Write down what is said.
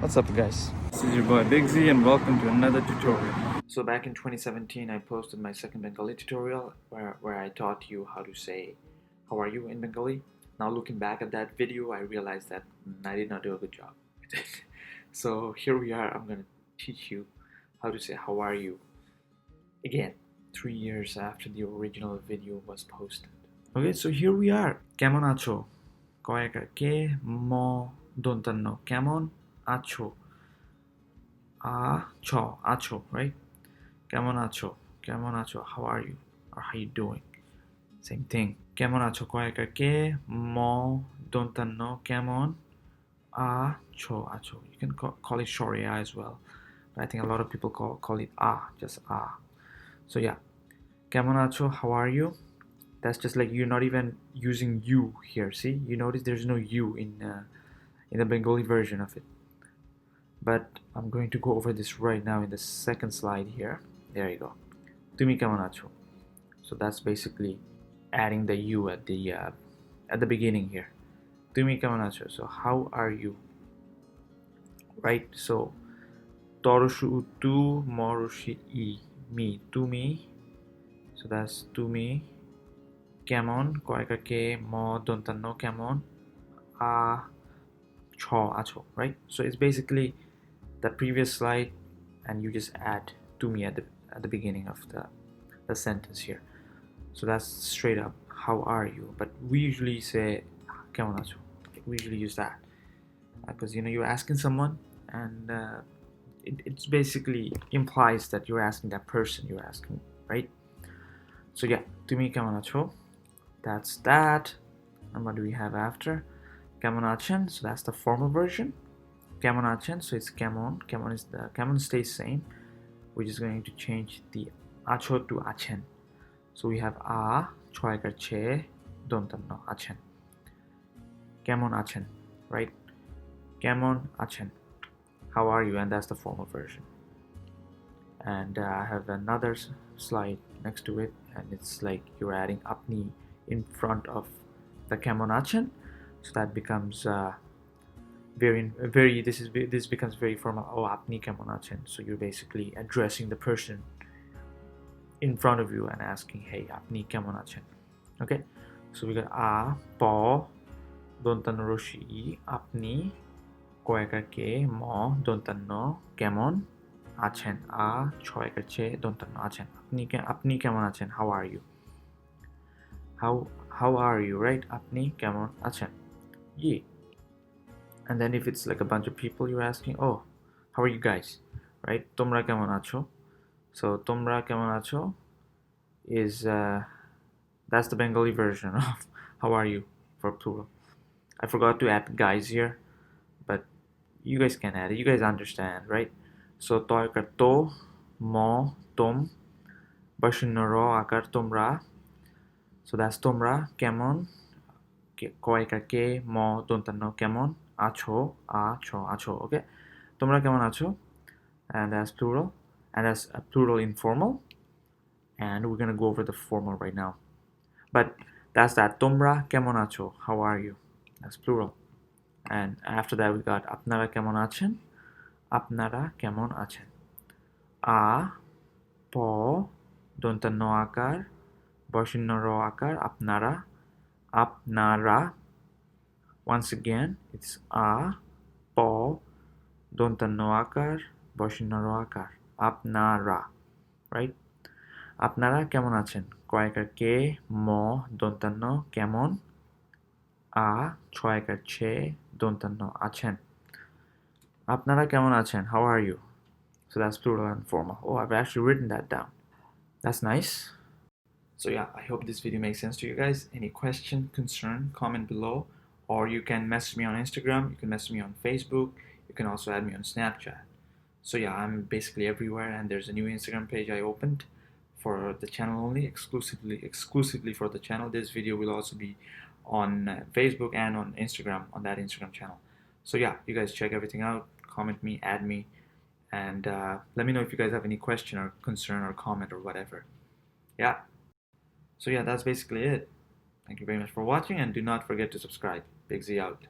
What's up guys? This is your boy Big Z and welcome to another tutorial. So back in 2017 I posted my second Bengali tutorial where I taught you how to say how are you in Bengali. Now looking back at that video I realized that I did not do a good job. So here we are, I'm gonna teach you how to say how are you again 3 years after the original video was posted. Okay, so here we are. Kamon Acho? Koyaka ke mo dontanno. Kamon Acho. Acho, right? Kamon Acho. Kamon Acho. How are you? Or how you doing? Same thing. Kamon Acho. Koyaka ke mo dontanno. Kamon Acho. You can call it short A as well. But I think a lot of people call it just So yeah. Kamon Acho. How are you? That's just like you're not even using you here. See, you notice there's no you in the Bengali version of it. But I'm going to go over this right now in the second slide here. There you go. Tumi kamon acho. So that's basically adding the you at the beginning here. Tumi kamon acho. So how are you? Right. So toroshu tu moroshi I me tumi. So that's tumi. Kamon koyaka ke mo dontanno kamon acho, right? So it's basically the previous slide and you just add to me at the beginning of the sentence here. So that's straight up how are you, but we usually say kamon acho. We usually use that because you're asking someone and it basically implies that you're asking that person you're asking, right? So yeah, tumi kamon acho. That's that. And what do we have after? Kamon achen, so that's the formal version. Kamon achen, so it's kamon. Kamon stays same. We're just going to change the acho to achen. So we have choigar che, dontanno, achen. Kamon achen, right? Kamon achen. How are you? And that's the formal version. And I have another slide next to it, and it's like you're adding apni in front of the kamon achen. So that becomes this becomes very formal. Oh, Apni Kamon Achen. So you're basically addressing the person in front of you and asking, hey, Apni Kamon Achen. Okay, so we got po dontanno roshi Apni koyakar ke mo dontanno Kamon Achen choyakar che dontanno Achen. Apni Kamon Achen. How are you? How are you, right? Apni Kamon Achen. Yeah. And then if it's like a bunch of people you're asking, oh, how are you guys, right? Tomra Kamon Acho. So Tomra Kamon Acho is that's the Bengali version of how are you for plural. I forgot to add guys here, but you guys can add it. You guys understand, right? So toikar to, mo, tom, bashinoro akar tomra. So that's Tomra Kamon koyakar ke mo dontanno Kamon acho, okay? Tomra kamon acho, and that's plural, and that's a plural informal, and we're gonna go over the formal right now. But that's that. Tomra kamon acho. How are you? That's plural. And after that we got Apnara Kamon Achen. Apnara Kamon Achen. Po dontanno akar, boshinnoro akar, Apnara. Once again, it's po, dontanno akar, boshinnoro akar, Apnara, right? Apnara Kamon Achen. Koyakar ke mo dontanno Kamon choyakar che dontanno Achen. Apnara Kamon Achen. How are you? So that's plural and formal. Oh, I've actually written that down. That's nice. So yeah, I hope this video makes sense to you guys. Any question, concern, comment below. Or you can message me on Instagram, you can message me on Facebook, you can also add me on Snapchat. So yeah, I'm basically everywhere, and there's a new Instagram page I opened for the channel only, exclusively for the channel. This video will also be on Facebook and on Instagram, on that Instagram channel. So yeah, you guys check everything out, comment me, add me, and let me know if you guys have any question or concern or comment or whatever. Yeah. So yeah, that's basically it. Thank you very much for watching, and do not forget to subscribe. Big Z out.